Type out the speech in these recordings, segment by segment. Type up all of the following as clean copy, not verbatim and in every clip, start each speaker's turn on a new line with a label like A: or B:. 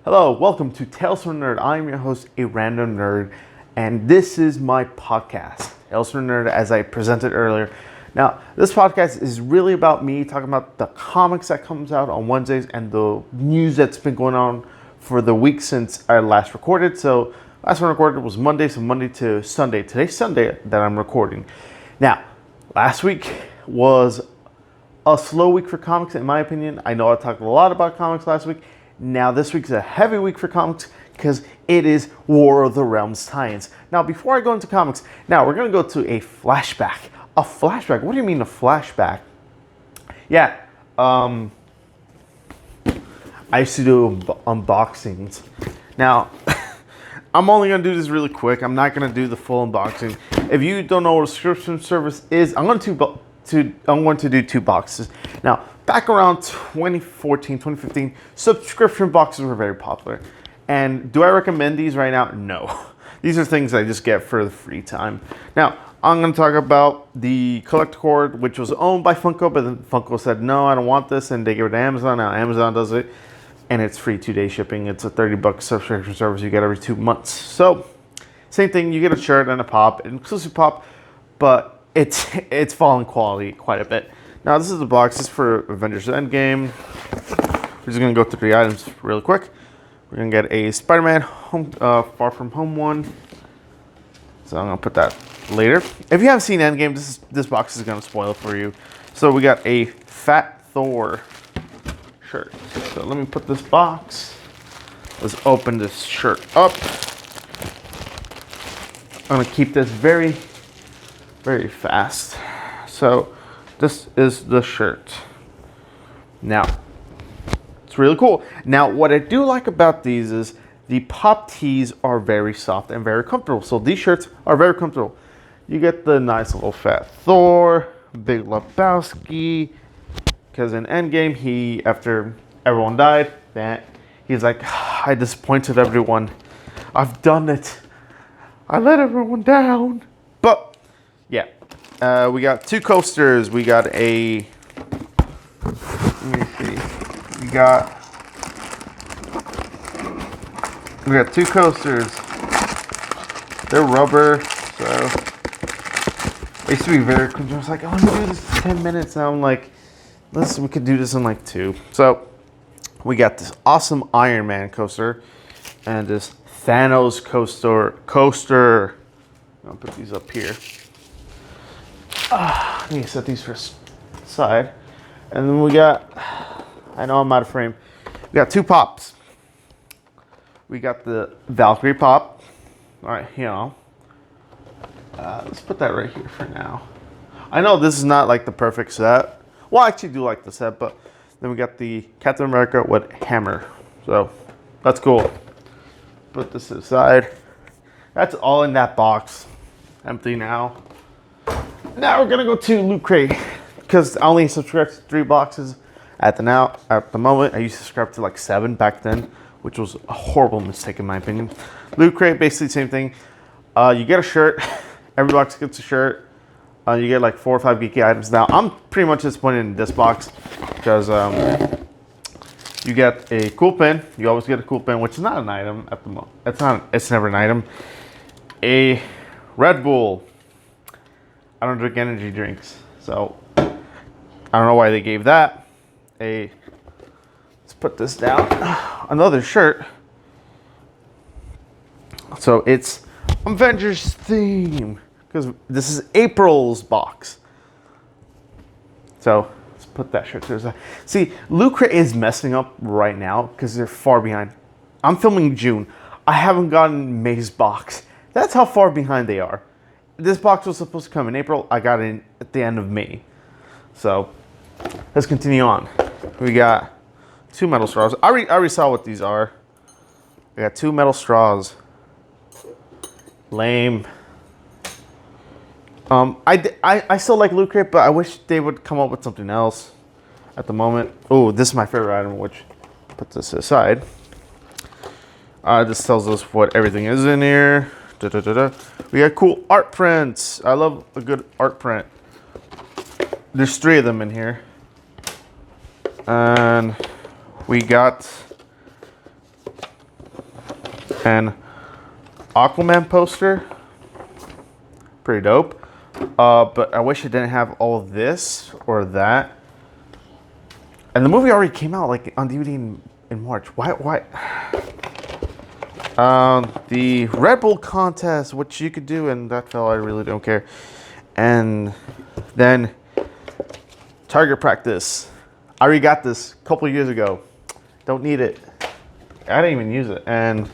A: Hello, welcome to Tales from a Nerd. I'm your host, a random nerd, and this is my podcast, Tales from a Nerd, as I presented earlier. Now, this podcast is really about me talking about the comics that comes out on Wednesdays and the news that's been going on for the week since I last recorded. So, last one I recorded was Monday, so Monday to Sunday. Today's Sunday that I'm recording. Now, last week was a slow week for comics, in my opinion. I know I talked a lot about comics last week. Now, this week's a heavy week for comics because it is War of the Realms tie-ins. Now, before I go into comics, now we're going to go to a flashback. A flashback? What do you mean a flashback? Yeah, I used to do unboxings. Now, I'm only going to do this really quick. I'm not going to do the full unboxing. If you don't know what a subscription service is, I'm going to do two boxes. Now, back around 2014, 2015, subscription boxes were very popular. And do I recommend these right now? No. These are things I just get for the free time. Now, I'm going to talk about the collector cord, which was owned by Funko, but then Funko said, no, I don't want this, and they gave it to Amazon. Now, Amazon does it, and it's free 2-day shipping. It's a $30 subscription service you get every 2 months. So, same thing, you get a shirt and a pop, an exclusive pop, but it's fallen quality quite a bit. Now, this is the box. This is for Avengers Endgame. We're just going to go through the items really quick. We're going to get a Spider-Man Far From Home one. So I'm going to put that later. If you haven't seen Endgame, this box is going to spoil it for you. So we got a Fat Thor shirt. So let me put this box. Let's open this shirt up. I'm going to keep this very, very fast. So this is the shirt. Now, it's really cool. Now, what I do like about these is the pop tees are very soft and very comfortable. So these shirts are very comfortable. You get the nice little Fat Thor, Big Lebowski, because in Endgame, after everyone died, he's like, I disappointed everyone. I've done it. I let everyone down. But, yeah. We got two coasters. We got let me see. We got two coasters. They're rubber, so they used to be very cool. I was like, oh, I'm gonna do this in 10 minutes. Now I'm like, listen, we could do this in like 2. So we got this awesome Iron Man coaster and this Thanos coaster. I'll put these up here. I need to set these for side. And then we got, I know I'm out of frame. We got 2 pops. We got the Valkyrie pop. All right, let's put that right here for now. I know this is not like the perfect set. Well, I actually do like the set, but then we got the Captain America with hammer. So that's cool. Put this aside. That's all in that box. Empty now. Now we're gonna go to Loot Crate because I only subscribed to 3 boxes at the moment. I used to subscribe to like 7 back then, which was a horrible mistake in my opinion. Loot Crate, basically the same thing. You get a shirt. Every box gets a shirt. You get like 4 or 5 geeky items. Now I'm pretty much disappointed in this box because you get a cool pin. You always get a cool pin, which is not an item at the moment. It's never an item. A Red Bull. I don't drink energy drinks, so I don't know why they gave that. Let's put this down. Another shirt. So it's Avengers theme because this is April's box. So let's put that shirt there. See, Loot Crate is messing up right now because they're far behind. I'm filming June. I haven't gotten May's box. That's how far behind they are. This box was supposed to come in April. I got it at the end of May. So let's continue on. We got 2 metal straws. I already saw what these are. We got 2 metal straws. Lame. I still like Loot Crate, but I wish they would come up with something else at the moment. Oh, this is my favorite item, which put this aside. This tells us what everything is in here. We got cool art prints. I love a good art print. There's 3 of them in here. And we got And Aquaman poster. Pretty dope. But I wish it didn't have all of this or that. And the movie already came out like on DVD in March. Why? The Red Bull contest, which you could do, and that fell. I really don't care. And then Target Practice. I already got this a couple years ago. Don't need it. I didn't even use it. And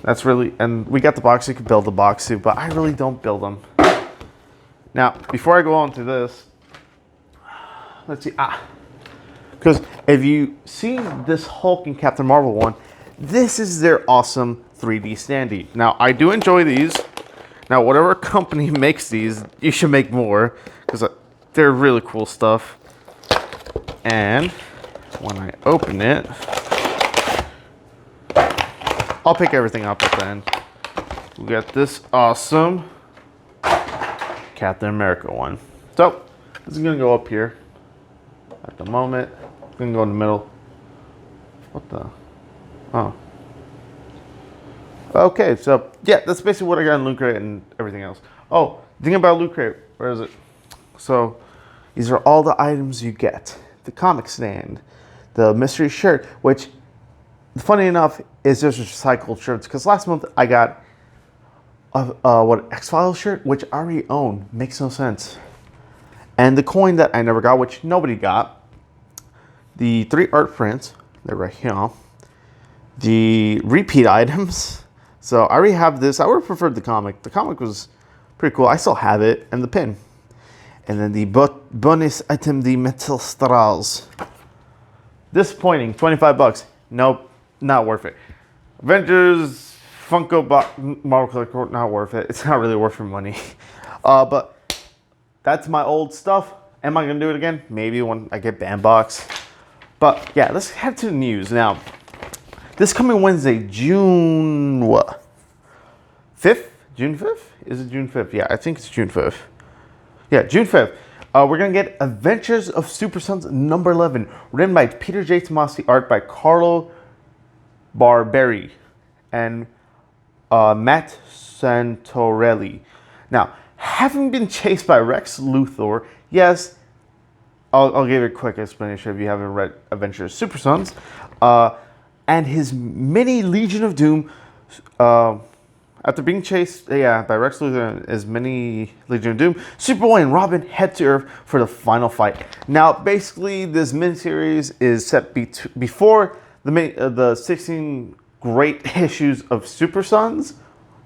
A: that's really, and we got the box. You can build the box too, but I really don't build them. Now, before I go on to this, let's see. Because if you see this Hulk and Captain Marvel one, this is their awesome 3D standee. Now, I do enjoy these. Now, whatever company makes these, you should make more, because they're really cool stuff. And when I open it, I'll pick everything up at the end. We got this awesome Captain America one. So, this is going to go up here at the moment. It's going to go in the middle. What the? Oh. Okay, so yeah, that's basically what I got in Loot Crate and everything else. Oh, the thing about Loot Crate, where is it? So, these are all the items you get. The comic stand, the mystery shirt, which, funny enough, is just recycled shirts. Because last month I got a X-Files shirt, which I already own. Makes no sense. And the coin that I never got, which nobody got. The 3 art prints, they're right here. The repeat items. So I already have this. I would have preferred the comic. The comic was pretty cool. I still have it. And the pin. And then the bonus item, the metal straws. Disappointing. $25. Nope. Not worth it. Avengers, Funko Marvel Collector, not worth it. It's not really worth your money. But that's my old stuff. Am I going to do it again? Maybe when I get Bandbox. But yeah, let's head to the news. Now, this coming Wednesday, June what? 5th? June 5th? Is it June 5th? Yeah, I think it's June 5th. Yeah, June 5th. We're going to get Adventures of Super Sons number 11. Written by Peter J. Tomasi. Art by Carlo Barberi and Matt Santorelli. Now, having been chased by Rex Luthor, yes, I'll give you a quick explanation if you haven't read Adventures of Super Sons, and his mini Legion of Doom, after being chased by Rex Luthor and his mini Legion of Doom, Superboy and Robin head to Earth for the final fight. Now, basically, this miniseries is set before the 16 great issues of Super Sons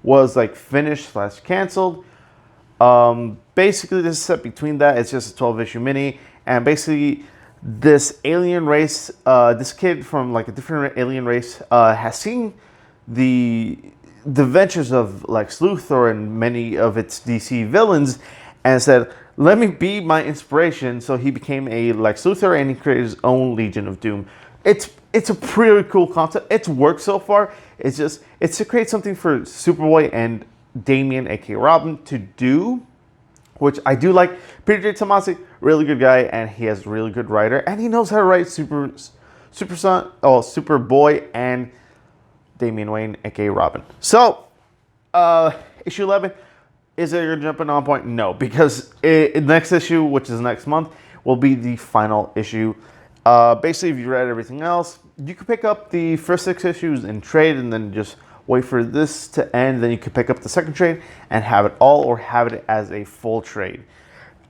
A: was like finished / canceled. Basically, this is set between that. It's just a 12-issue mini, and basically, this alien race, this kid from like a different alien race, has seen the adventures of Lex Luthor and many of its DC villains, and said, "Let me be my inspiration." So he became a Lex Luthor, and he created his own Legion of Doom. It's a pretty cool concept. It's worked so far. It's to create something for Superboy and Damian, aka Robin, to do, which I do like. Peter J. Tomasi, really good guy, and he has a really good writer, and he knows how to write Superboy and Damian Wayne, aka Robin. So, issue 11, is it your jumping on point? No, because next issue, which is next month, will be the final issue. Basically, if you read everything else, you could pick up the first 6 issues in trade and then just wait for this to end. Then you could pick up the second trade and have it all, or have it as a full trade.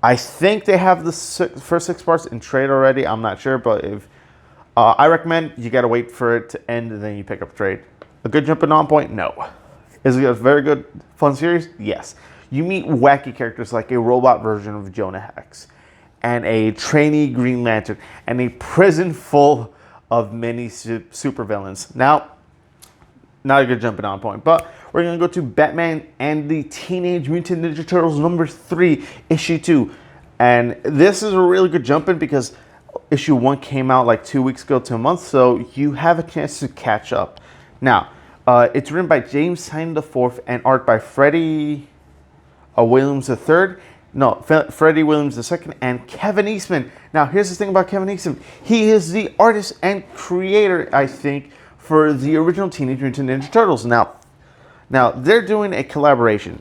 A: I think they have the first 6 parts in trade already. I'm not sure, but if I recommend, you got to wait for it to end and then you pick up trade. A good jumping on point? No. Is it a very good, fun series? Yes. You meet wacky characters like a robot version of Jonah Hex, and a trainee Green Lantern, and a prison full of many supervillains. Now, not a good jumping on point, but we're going to go to Batman and the Teenage Mutant Ninja Turtles number 3, issue 2. And this is a really good jumping because issue 1 came out like 2 weeks ago to a month, so you have a chance to catch up. Now, it's written by James Tynion IV and art by Freddie Williams III. No, Freddie Williams II and Kevin Eastman. Now, here's the thing about Kevin Eastman. He is the artist and creator, I think, for the original Teenage Mutant Ninja Turtles. Now they're doing a collaboration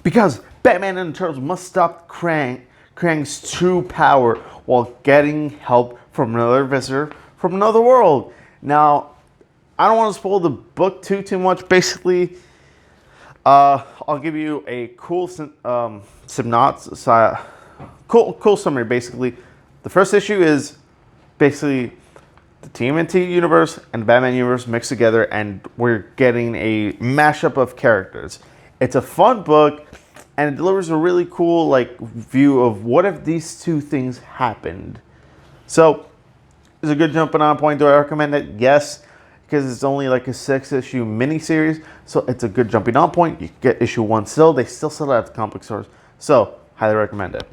A: because Batman and the Turtles must stop Krang's true power while getting help from another visitor from another world. Now, I don't want to spoil the book too much. Basically, I'll give you a cool synopsis, cool summary. Basically, the first issue is basically the TMNT universe and the Batman universe mixed together, and we're getting a mashup of characters. It's a fun book, and it delivers a really cool view of what if these two things happened. So, it's a good jumping on point. Do I recommend it? Yes, because it's only like a 6-issue miniseries, so it's a good jumping on point. You can get issue 1 still. They still sell it at the comic stores, so highly recommend it.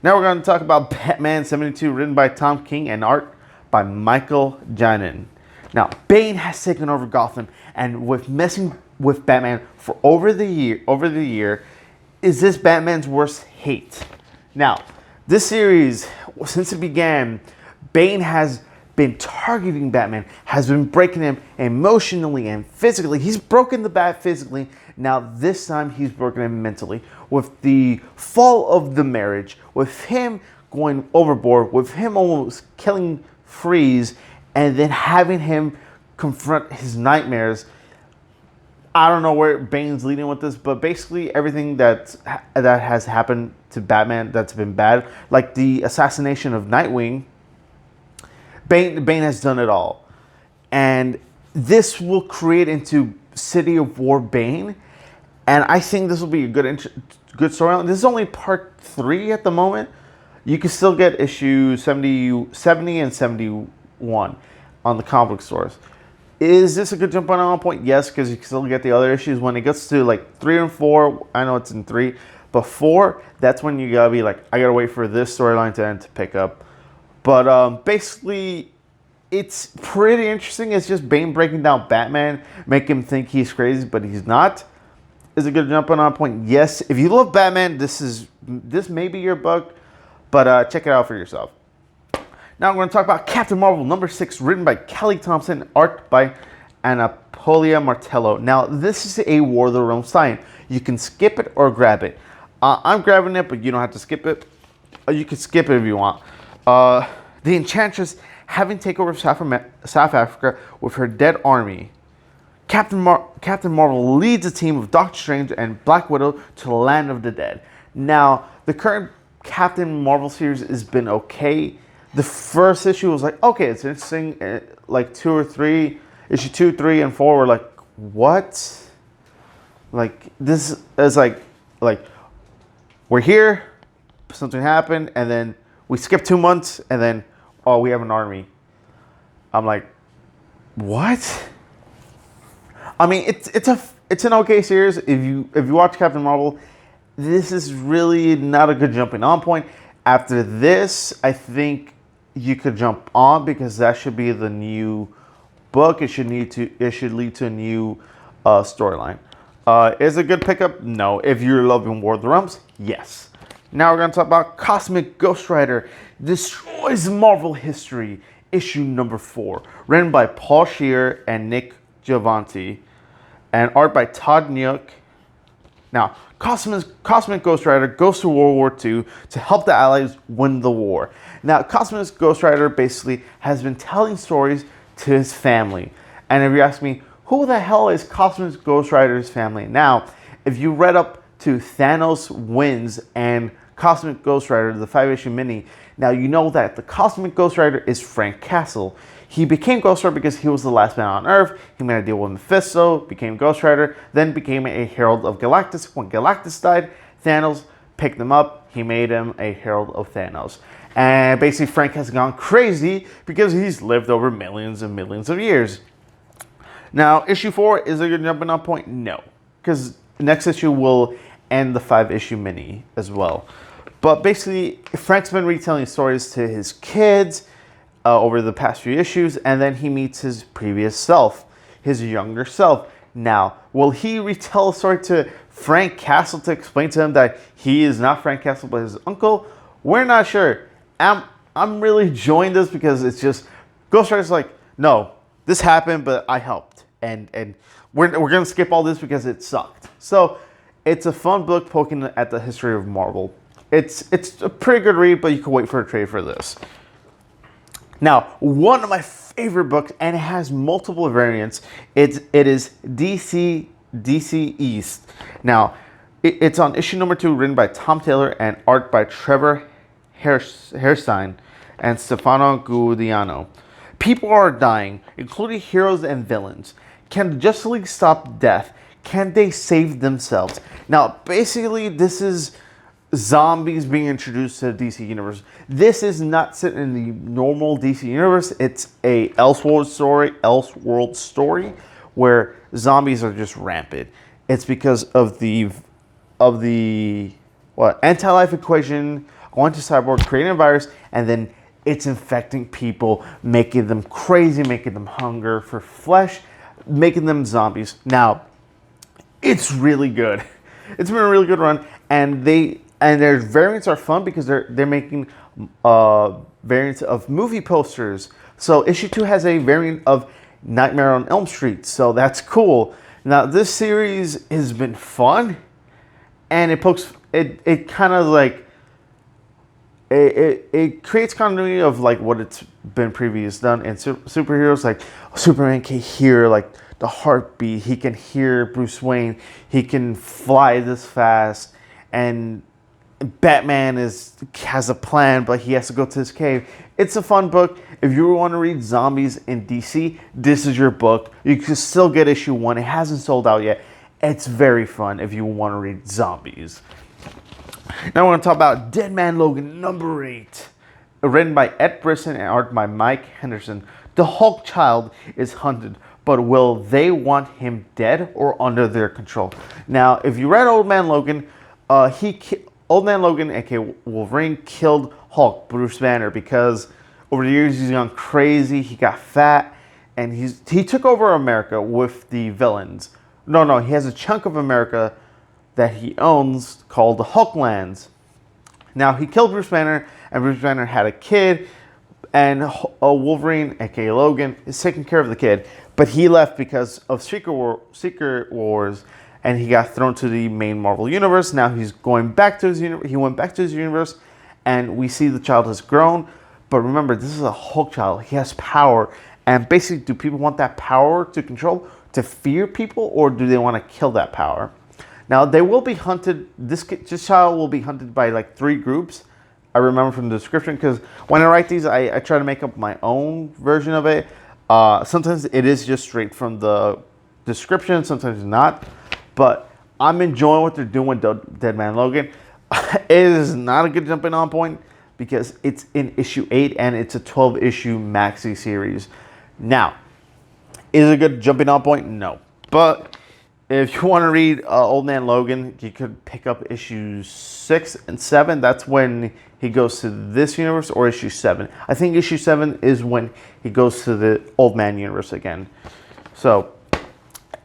A: Now we're going to talk about Batman 72, written by Tom King and art by Michael Janin. Now, Bane has taken over Gotham, and with messing with Batman for over the year, is this Batman's worst hate? Now, this series, since it began, Bane has been targeting Batman, has been breaking him emotionally and physically. He's broken the Bat physically. Now this time he's broken him mentally. With the fall of the marriage, with him going overboard, with him almost killing Freeze, and then having him confront his nightmares. I don't know where Bane's leading with this, but basically everything that has happened to Batman that's been bad, like the assassination of Nightwing, Bane has done it all. And this will create into City of War Bane. And I think this will be a good storyline. This is only part 3 at the moment. You can still get issue 70 and 71 on the comic stores. Is this a good jump on point? Yes, because you can still get the other issues. When it gets to 3 and 4, I know it's in 3, but 4, that's when you gotta be I gotta wait for this storyline to end to pick up. But basically, it's pretty interesting. It's just Bane breaking down Batman, make him think he's crazy, but he's not. Is it good jumping on point? Yes. If you love Batman, this may be your book, but check it out for yourself. Now I'm going to talk about Captain Marvel number 6, written by Kelly Thompson, art by Anapolia Martello. Now this is a War of the Realms tie-in. You can skip it or grab it. I'm grabbing it, but you don't have to skip it. You can skip it if you want. The Enchantress having taken over South Africa with her dead army. Captain Marvel leads a team of Doctor Strange and Black Widow to the land of the dead. Now, the current Captain Marvel series has been okay. The first issue was okay, it's interesting. 2 or 3, issue 2, 3, and 4 were what? This is we're here, something happened, and then we skip 2 months, and then, oh, we have an army. I'm what? I mean, it's an okay series. If you watch Captain Marvel, this is really not a good jumping on point. After this, I think you could jump on because that should be the new book. It should lead to a new storyline. Is it a good pickup? No. If you're loving War of the Realms, yes. Now we're going to talk about Cosmic Ghost Rider Destroys Marvel History, issue number 4, written by Paul Scheer and Nick Giovanti, and art by Todd Nook. Now, Cosmic Ghost Rider goes to World War II to help the Allies win the war. Now, Cosmic Ghost Rider basically has been telling stories to his family. And if you ask me, who the hell is Cosmic Ghost Rider's family? Now, if you read up to Thanos Wins and Cosmic Ghost Rider, the 5-issue mini, now you know that the Cosmic Ghost Rider is Frank Castle. He became Ghost Rider because he was the last man on Earth. He made a deal with Mephisto, became Ghost Rider, then became a Herald of Galactus. When Galactus died, Thanos picked him up. He made him a Herald of Thanos. And basically Frank has gone crazy because he's lived over millions and millions of years. Now, issue 4, is it a good jumping on point? No. Because the next issue will end the 5-issue mini as well. But basically, Frank's been retelling stories to his kids over the past few issues, and then he meets his previous self, his younger self. Now, will he retell a story to Frank Castle to explain to him that he is not Frank Castle but his uncle? We're not sure. I'm really enjoying this because it's just Ghost Rider's no, this happened, but I helped, and we're gonna skip all this because it sucked. So it's a fun book poking at the history of Marvel. It's a pretty good read, but you can wait for a trade for this. Now, one of my favorite books, and it has multiple variants. It is DC East. Now, it's on issue number 2, written by Tom Taylor and art by Trevor Hairsine and Stefano Guadiano. People are dying, including heroes and villains. Can the Justice League stop death? Can they save themselves? Now, basically, this is zombies being introduced to the DC universe. This is not set in the normal DC universe. It's a Elseworld story where zombies are just rampant. It's because of the anti-life equation going to cyborg, creating a virus, and then it's infecting people, making them crazy, making them hunger for flesh, making them zombies. Now, it's really good. It's been a really good run, and their variants are fun because they're making variants of movie posters. So issue 2 has a variant of Nightmare on Elm Street, so that's cool. Now this series has been fun, and it kind of like it creates continuity of like what it's been previously done in superheroes. Like Superman can hear like the heartbeat, he can hear Bruce Wayne, he can fly this fast, and Batman has a plan, but he has to go to his cave. It's a fun book. If you want to read zombies in DC, this is your book. You can still get issue 1. It hasn't sold out yet. It's very fun if you want to read zombies. Now we're going to talk about Dead Man Logan number 8. Written by Ed Brisson and art by Mike Henderson. The Hulk child is hunted, but will they want him dead or under their control? Now, if you read Old Man Logan, Old Man Logan, aka Wolverine, killed Hulk, Bruce Banner, because over the years he's gone crazy, he got fat, and he took over America with the villains. No, he has a chunk of America that he owns called the Hulklands. Now, he killed Bruce Banner, and Bruce Banner had a kid, and Wolverine, aka Logan, is taking care of the kid, but he left because of Secret Wars, and he got thrown to the main Marvel universe. Now he's going back to his universe. He went back to his universe, and we see the child has grown. But remember, this is a Hulk child. He has power, and basically, do people want that power to control, to fear people, or do they want to kill that power? Now they will be hunted. This child will be hunted by like 3 groups. I remember from the description, because when I write these, I try to make up my own version of it. Sometimes it is just straight from the description, sometimes not. But I'm enjoying what they're doing with Dead Man Logan. It is not a good jumping on point because it's in issue 8 and it's a 12-issue maxi series. Now, is it a good jumping on point? No. But if you want to read Old Man Logan, you could pick up issues 6 and 7. That's when he goes to this universe, or issue 7. I think issue 7 is when he goes to the Old Man universe again. So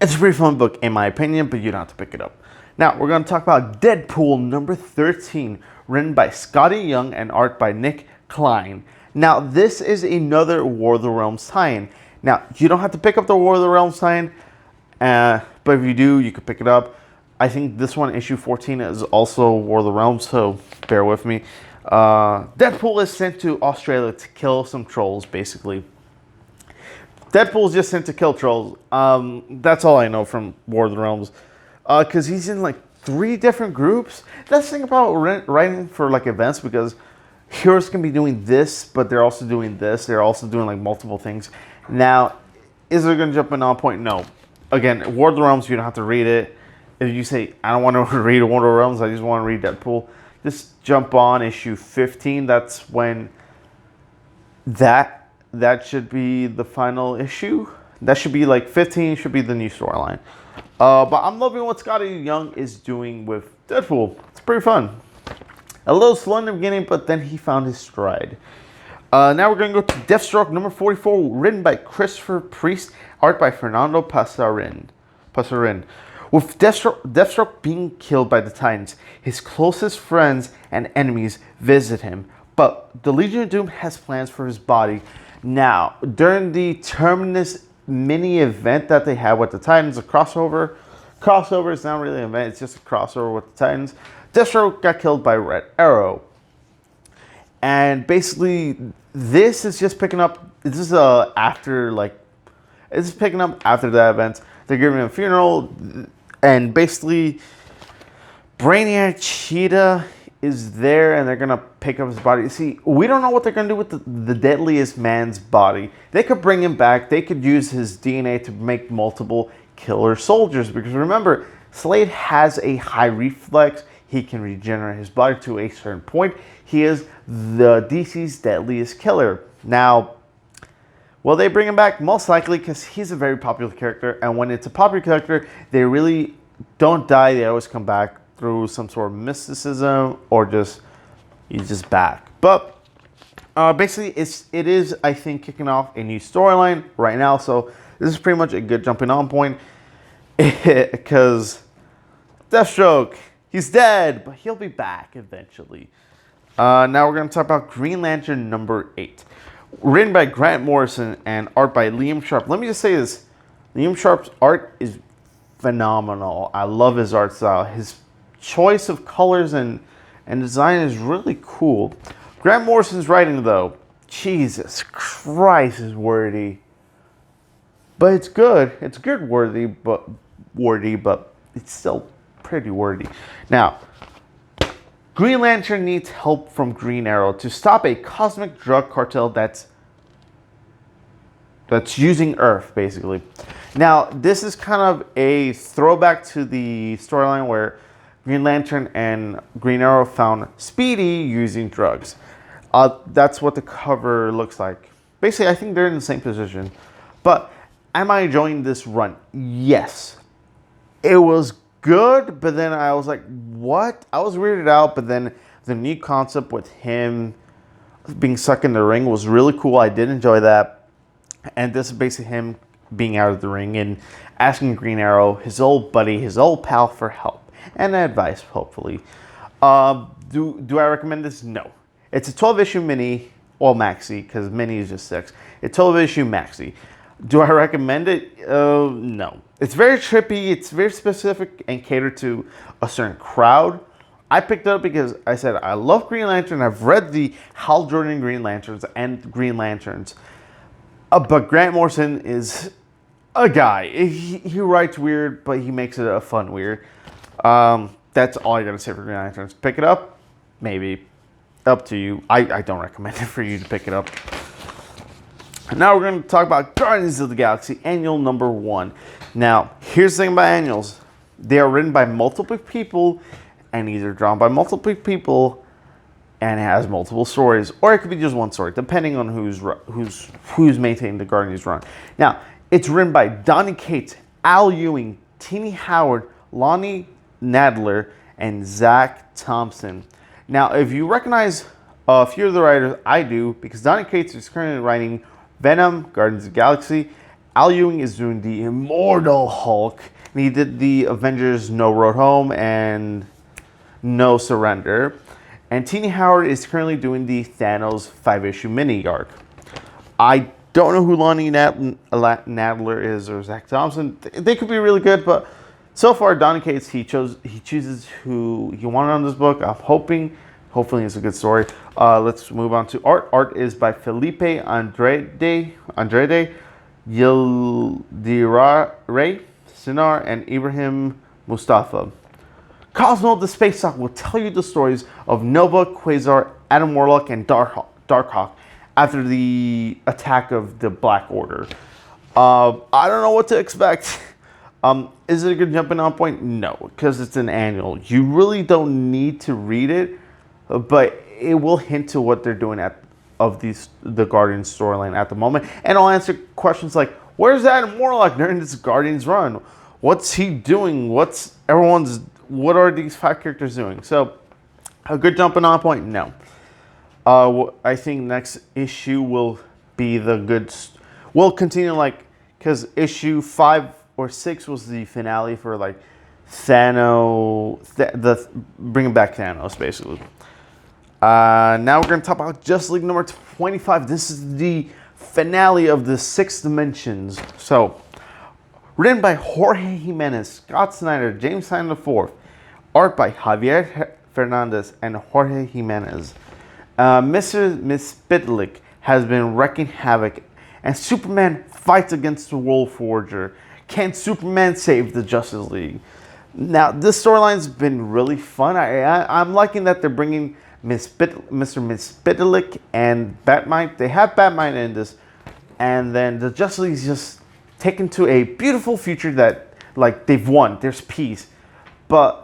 A: it's a pretty fun book, in my opinion, but you don't have to pick it up. Now, we're going to talk about Deadpool number 13, written by Scotty Young and art by Nick Klein. Now, this is another War of the Realms tie-in. Now, you don't have to pick up the War of the Realms tie-in, but if you do, you can pick it up. I think this one, issue 14, is also War of the Realms, so bear with me. Deadpool is sent to Australia to kill some trolls, basically. Deadpool's just sent to kill trolls. That's all I know from War of the Realms. Because he's in like 3 different groups. That's the thing about writing for like events, because heroes can be doing this, but they're also doing this. They're also doing like multiple things. Now, is there going to jump in on point? No. Again, War of the Realms, you don't have to read it. If you say, I don't want to read War of the Realms, I just want to read Deadpool, just jump on issue 15. That's when that should be the final issue. That should be like 15, should be the new storyline. But I'm loving what Scotty Young is doing with Deadpool. It's pretty fun. A little slow in the beginning, but then he found his stride. Now we're going to go to Deathstroke number 44, written by Christopher Priest, art by Fernando Pasarin. With Deathstroke being killed by the Titans, his closest friends and enemies visit him. But the Legion of Doom has plans for his body. Now, during the Terminus mini event that they had with the Titans, a crossover. Crossover is not really an event, it's just a crossover with the Titans. Deathstroke got killed by Red Arrow. And basically, this is just picking up, this is after, like, this is picking up after that event. They're giving him a funeral, and basically, Brainiac Cheetah is there, and they're gonna pick up his body. See, we don't know what they're gonna do with the deadliest man's body. They could bring him back. They could use his DNA to make multiple killer soldiers. Because remember, Slade has a high reflex. He can regenerate his body to a certain point. He is the DC's deadliest killer. Now, will they bring him back? Most likely, because he's a very popular character. And when it's a popular character, they really don't die. They always come back through some sort of mysticism, or just he's just back. But basically, it is I think kicking off a new storyline right now. So this is pretty much a good jumping on point, because Deathstroke, he's dead, but he'll be back eventually. Now we're going to talk about Green Lantern number 8, written by Grant Morrison and art by Liam Sharp. Let me just say this: Liam Sharp's art is phenomenal. I love his art style. His choice of colors and design is really cool. Grant Morrison's writing, though, Jesus Christ, is wordy. But it's good. It's good wordy, but it's still pretty wordy. Now, Green Lantern needs help from Green Arrow to stop a cosmic drug cartel that's using Earth, basically. Now, this is kind of a throwback to the storyline where Green Lantern and Green Arrow found Speedy using drugs. That's what the cover looks like. Basically, I think they're in the same position. But am I enjoying this run? Yes. It was good, but then I was like, what? I was weirded out, but then the new concept with him being stuck in the ring was really cool. I did enjoy that. And this is basically him being out of the ring and asking Green Arrow, his old buddy, his old pal, for help and advice, hopefully. Do I recommend this? No. It's a 12-issue mini, well, maxi, because mini is just 6. It's 12-issue maxi. Do I recommend it? No. It's very trippy. It's very specific and catered to a certain crowd. I picked it up because I said I love Green Lantern. I've read the Hal Jordan Green Lanterns and Green Lanterns. But Grant Morrison is a guy. He writes weird, but he makes it a fun weird. That's all I gotta say for Green Lanterns. Pick it up? Maybe. Up to you. I don't recommend it for you to pick it up. Now we're going to talk about Guardians of the Galaxy Annual number 1. Now, here's the thing about annuals. They are written by multiple people and either drawn by multiple people and it has multiple stories, or it could be just one story, depending on who's maintaining the Guardians run. Now, it's written by Donny Cates, Al Ewing, Tini Howard, Lonnie Nadler, and Zach Thompson. Now, if you recognize a few of the writers, I do, because Donny Cates is currently writing Venom, Guardians of the Galaxy. Al Ewing is doing the Immortal Hulk, and he did the Avengers No Road Home and No Surrender. And Tini Howard is currently doing the Thanos 5-issue mini arc. I don't know who Lonnie Nadler is or Zach Thompson. They could be really good, but so far, Donny Cates, he chooses who he wanted on this book. I'm hopefully it's a good story. Let's move on to art. Art is by Felipe Andrade, Yildirare Sinar, and Ibrahim Mustafa. Cosmo the Space Hawk will tell you the stories of Nova, Quasar, Adam Warlock, and Darkhawk after the attack of the Black Order. I don't know what to expect. Is it a good jumping on point? No, because it's an annual. You really don't need to read it, but it will hint to what they're doing the Guardians storyline at the moment. And I'll answer questions like, where's Adam Warlock during this Guardians run? What's he doing? What are these 5 characters doing? So, a good jumping on point? No. I think next issue will be we'll continue because issue 5 or 6 was the finale for Thanos, bringing back Thanos, basically. Now we're going to talk about Justice League number 25. This is the finale of the 6 dimensions. So, written by Jorge Jimenez, Scott Snyder, James Simon IV. Art by Javier Fernandez and Jorge Jimenez. Mr. Mxyzptlk has been wreaking havoc, and Superman fights against the World Forger. Can Superman save the Justice League? Now, this storyline's been really fun. I'm liking that they're bringing Mr. Mxyzptlk and Batmite. They have Batmite in this, and then the Justice League is just taken to a beautiful future that, like, they've won. There's peace, but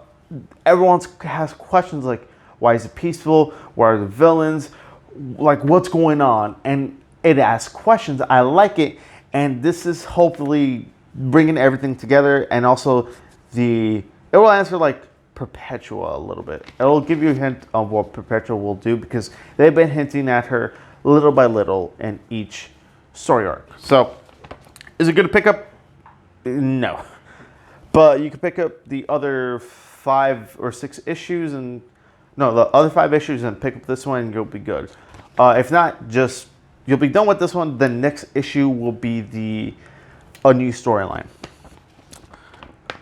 A: everyone has questions like, why is it peaceful? Where are the villains? Like, what's going on? And it asks questions. I like it, and this is hopefully bringing everything together, and also it will answer like Perpetua a little bit. It'll give you a hint of what Perpetua will do, because they've been hinting at her little by little in each story arc. So, is it good to pick up? No. But you can pick up the other 5 or 6 issues, and the other 5 issues, and pick up this one, and you'll be good. If not, just you'll be done with this one. The next issue will be a new storyline.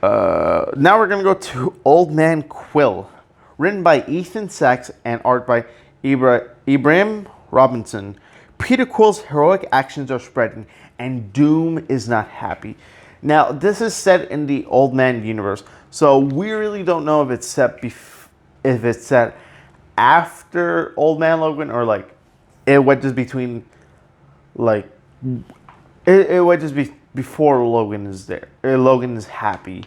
A: Now we're gonna go to Old Man Quill, written by Ethan Sachs and art by Ibrahim Robinson. Peter Quill's heroic actions are spreading, and Doom is not happy. Now, this is set in the Old Man universe, so we really don't know if it's set after Old Man Logan, or like it wedges between, like it wedges before Logan is there. Logan is happy.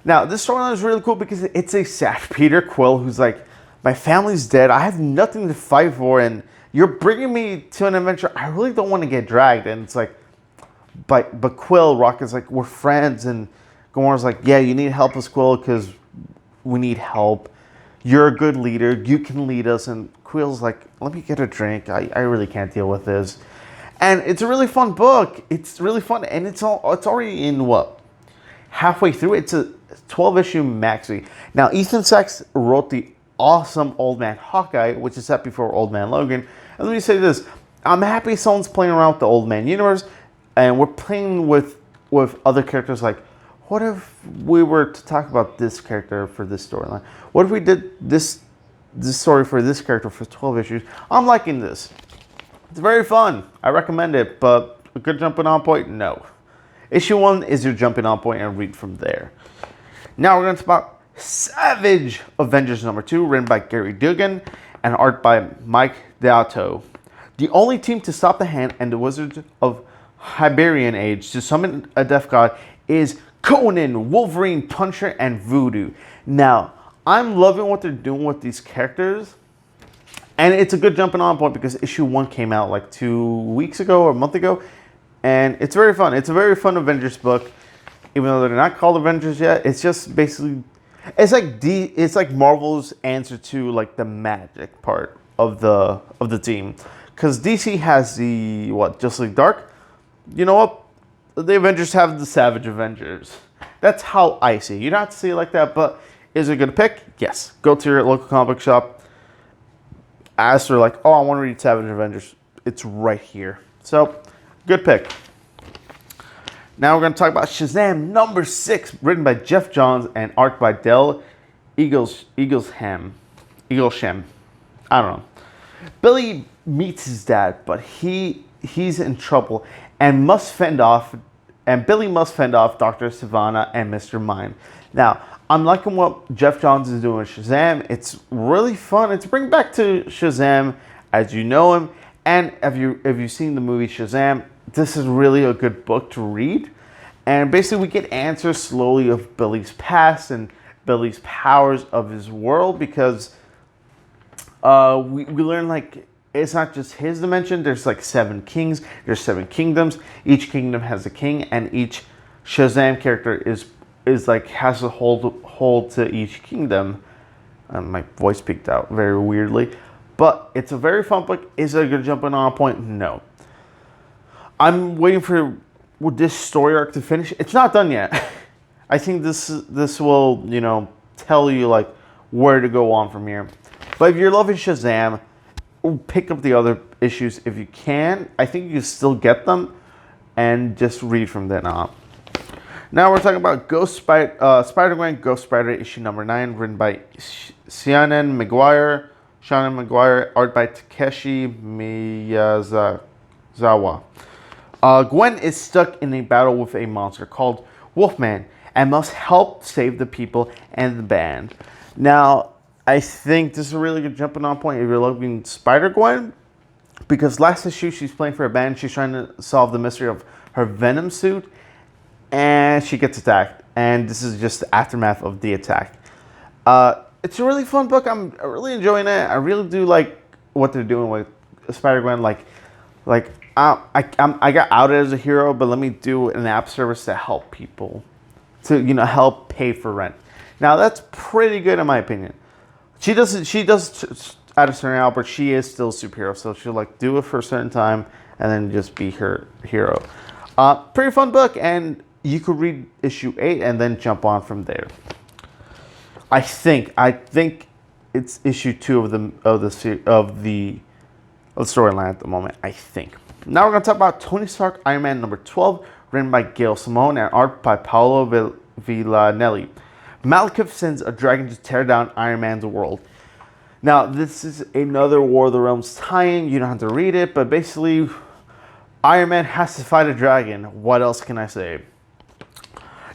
A: Now, this storyline is really cool because it's a sad Peter Quill who's like, my family's dead. I have nothing to fight for, and you're bringing me to an adventure. I really don't want to get dragged. And it's like, but Quill, Rock is like, we're friends, and Gamora's like, yeah, you need help us, Quill, because we need help. You're a good leader. You can lead us. And Quill's like, let me get a drink. I really can't deal with this. And it's a really fun book. It's really fun, and it's already in what? Halfway through. It's a 12-issue maxi. Now, Ethan Sachs wrote the awesome Old Man Hawkeye, which is set before Old Man Logan. And let me say this. I'm happy someone's playing around with the Old Man universe, and we're playing with other characters. Like, what if we were to talk about this character for this storyline? What if we did this story for this character for 12 issues? I'm liking this. It's very fun. I recommend it, but a good jumping on point? No. Issue 1 is your jumping on point, and read from there. Now we're going to talk about Savage Avengers #2, written by Gary Duggan and art by Mike Deodato. The only team to stop the Hand and the Wizards of Hyberian Age to summon a death god is Conan, Wolverine, Punisher, and Voodoo. Now, I'm loving what they're doing with these characters. And it's a good jumping on point because issue 1 came out like 2 weeks ago or a month ago. And it's very fun. It's a very fun Avengers book. Even though they're not called Avengers yet, it's just basically, it's like Marvel's answer to like the magic part of the team. Because DC has the Justice League Dark. You know what? The Avengers have the Savage Avengers. That's how I see it. You don't have to see it like that, but is it a good pick? Yes. Go to your local comic book shop. Ask for like, oh, I want to read Savage Avengers. It's right here. So, good pick. Now we're going to talk about Shazam #6, written by Jeff Johns and art by Del Eaglesham. I don't know. Billy meets his dad, but he's in trouble and Billy must fend off Dr. Sivana and Mr. Mime. Now, I'm liking what Jeff Johns is doing with Shazam. It's really fun. It's bring back to Shazam as you know him. And if you've seen the movie Shazam, this is really a good book to read. And basically we get answers slowly of Billy's past and Billy's powers of his world, because we learn like it's not just his dimension. There's like 7 kings. There's 7 kingdoms. Each kingdom has a king, and each Shazam character is like has a hold to each kingdom. My voice peaked out very weirdly, but it's a very fun book. Is it a good jumping on point? No. I'm waiting for this story arc to finish. It's not done yet. I think this will tell you like where to go on from here. But if you're loving Shazam, pick up the other issues if you can. I think you can still get them and just read from then on. Now we're talking about Spider-Gwen Ghost Spider issue number 9, written by Shannon McGuire, art by Takeshi Miyazawa. Gwen is stuck in a battle with a monster called Wolfman and must help save the people and the band. Now, I think this is a really good jumping on point if you're looking Spider-Gwen, because last issue she's playing for a band. She's trying to solve the mystery of her Venom suit, and she gets attacked. And this is just the aftermath of the attack. It's a really fun book. I'm really enjoying it. I really do like what they're doing with Spider-Gwen. I got outed as a hero, but let me do an app service to help people, to help pay for rent. Now that's pretty good in my opinion. She does at a certain hour, but she is still a superhero, so she'll do it for a certain time and then just be her hero. Pretty fun book, and you could read issue 8 and then jump on from there. I think it's issue 2 of the storyline at the moment. I think. Now we're gonna talk about Tony Stark Iron Man number 12, written by Gail Simone and art by Paolo Villanelli. Malekith sends a dragon to tear down Iron Man's world. Now, this is another War of the Realms tie-in. You don't have to read it, but basically, Iron Man has to fight a dragon. What else can I say?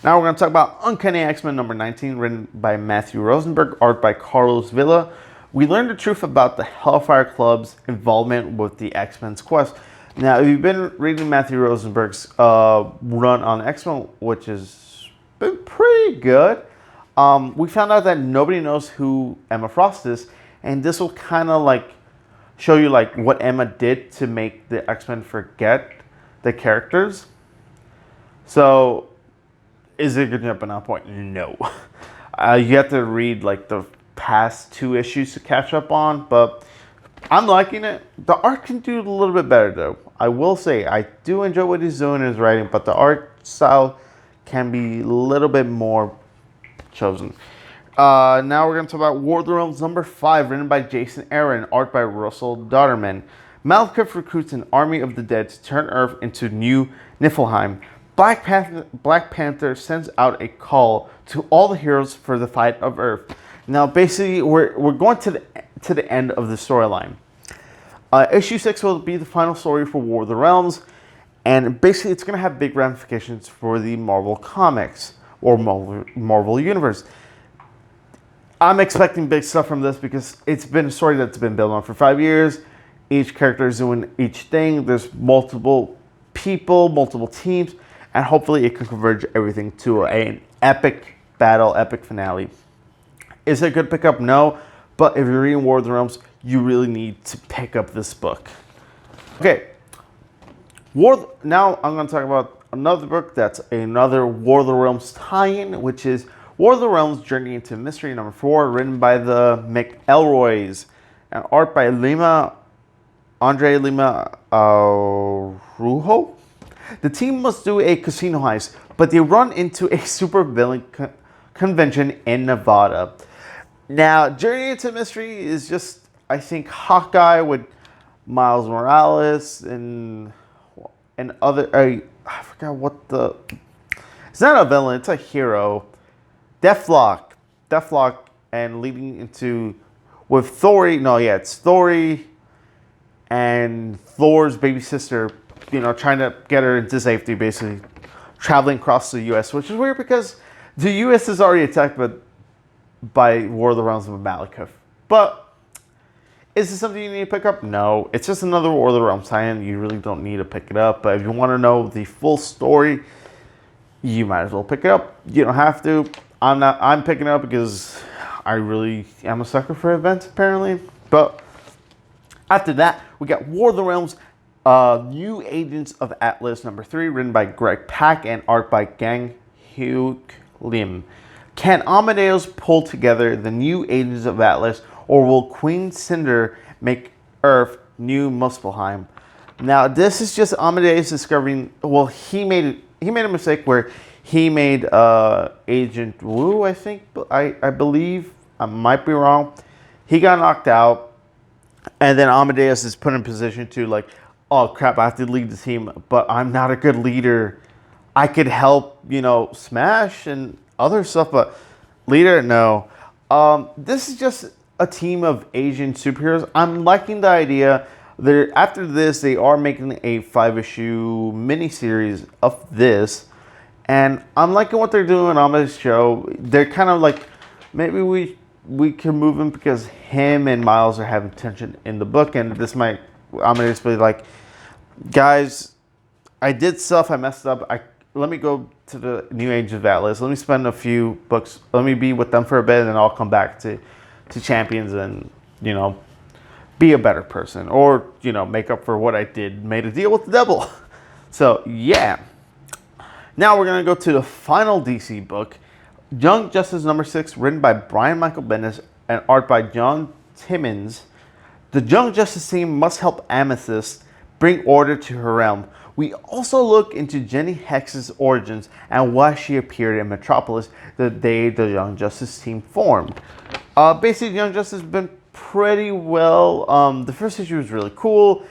A: Now we're going to talk about Uncanny X-Men number 19, written by Matthew Rosenberg, art by Carlos Villa. We learned the truth about the Hellfire Club's involvement with the X-Men's quest. Now, if you've been reading Matthew Rosenberg's run on X-Men, which has been pretty good, we found out that nobody knows who Emma Frost is, and this will kind of show you what Emma did to make the X-Men forget the characters. So, is it a good jumping on point? No. You have to read the past 2 issues to catch up on, but I'm liking it. The art can do a little bit better though. I will say I do enjoy what he's doing in his writing, but the art style can be a little bit more chosen. Now we're going to talk about War of the Realms number 5, written by Jason Aaron, art by Russell Dodderman. Malekith recruits an army of the dead to turn Earth into New Niflheim. Black Panther sends out a call to all the heroes for the fight of Earth. Now, basically, we're going to the end of the storyline. Issue 6 will be the final story for War of the Realms, and basically, it's going to have big ramifications for the Marvel Comics or Marvel Universe. I'm expecting big stuff from this because it's been a story that's been built on for 5 years. Each character is doing each thing. There's multiple people, multiple teams, and hopefully it can converge everything to an epic battle, epic finale. Is it a good pickup? No. But if you're reading War of the Realms, you really need to pick up this book. Okay. Now I'm going to talk about another book that's another War of the Realms tie-in, which is War of the Realms Journey into Mystery number 4, written by the McElroys, and art by Andre Lima Rujo. The team must do a casino heist, but they run into a supervillain convention in Nevada. Now, Journey into Mystery is just, I think, Hawkeye with Miles Morales and other. I forgot what the. It's not a villain. It's a hero. Deathlock, and leading into with Thor. No, yeah, it's Thor and Thor's baby sister. Trying to get her into safety, basically traveling across the U.S., which is weird because the U.S. is already attacked by War of the Realms of Malekith. But is this something you need to pick up? No, it's just another War of the Realms tie-in. You really don't need to pick it up. But if you want to know the full story, you might as well pick it up. You don't have to. I'm picking it up because I really am a sucker for events, apparently. But after that, we got War of the Realms, New Agents of Atlas number 3, written by Greg Pak and art by Gang Hyuk Lim. Can Amadeus pull together the new Agents of Atlas, or will Queen Cinder make Earth New Muspelheim? Now, this is just Amadeus discovering. Well, he made a mistake where he made Agent Wu. I think I believe I might be wrong. He got knocked out, And then Amadeus is put in position to like, oh crap, I have to lead the team, but I'm not a good leader. I could help, Smash and other stuff, but leader, no. This is just a team of Asian superheroes. I'm liking the idea. After this, they are making a 5-issue miniseries of this, and I'm liking what they're doing on this show. They're kind of like, maybe we can move him because him and Miles are having tension in the book, and this might, I'm gonna just be like, guys, I did stuff, I messed up. Let me go to the New Age of Atlas. Let me spend a few books. Let me be with them for a bit, and then I'll come back to Champions and be a better person, or make up for what I did. Made a deal with the devil. So yeah. Now we're gonna go to the final DC book, Young Justice #6, written by Brian Michael Bendis and art by John Timmons. The Young Justice team must help Amethyst bring order to her realm. We also look into Jenny Hex's origins and why she appeared in Metropolis the day the Young Justice team formed. Basically, Young Justice has been pretty well. The first issue was really cool.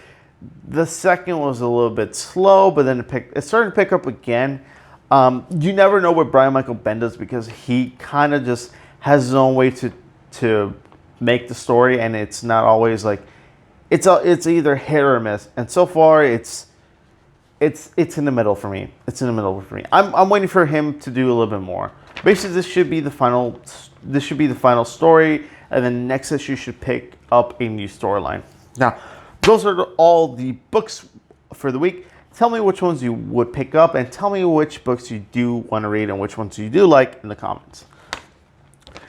A: The second was a little bit slow, but then it started to pick up again. You never know what Brian Michael Bendis does because he kind of just has his own way to make the story, and it's not always like it's either hit or miss. And so far, it's in the middle for me. It's in the middle for me. I'm waiting for him to do a little bit more. Basically, this should be the final. This should be the final story, and then next issue should pick up a new storyline. Now, those are all the books for the week. Tell me which ones you would pick up, and tell me which books you do want to read and which ones you do like in the comments.